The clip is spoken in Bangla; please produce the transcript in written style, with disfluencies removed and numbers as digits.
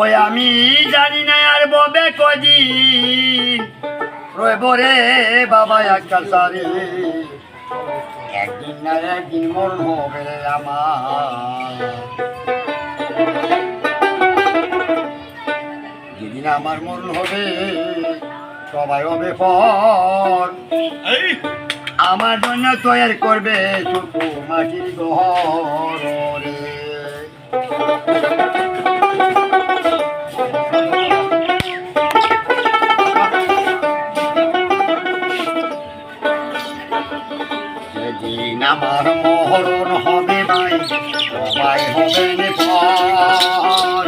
ওই আমি জানি না আর ববে কদিন রইব রে বাবা একটা সারি একদিন না একদিন মরণ হবে রে আমার যেদিন আমার মরণ হবে সবাই হবে পর আমার জন্য তৈরি করবে ছোট মাটির ঘর রে যেদিন আমার মরণ হবে ভাই সবাই হবে পর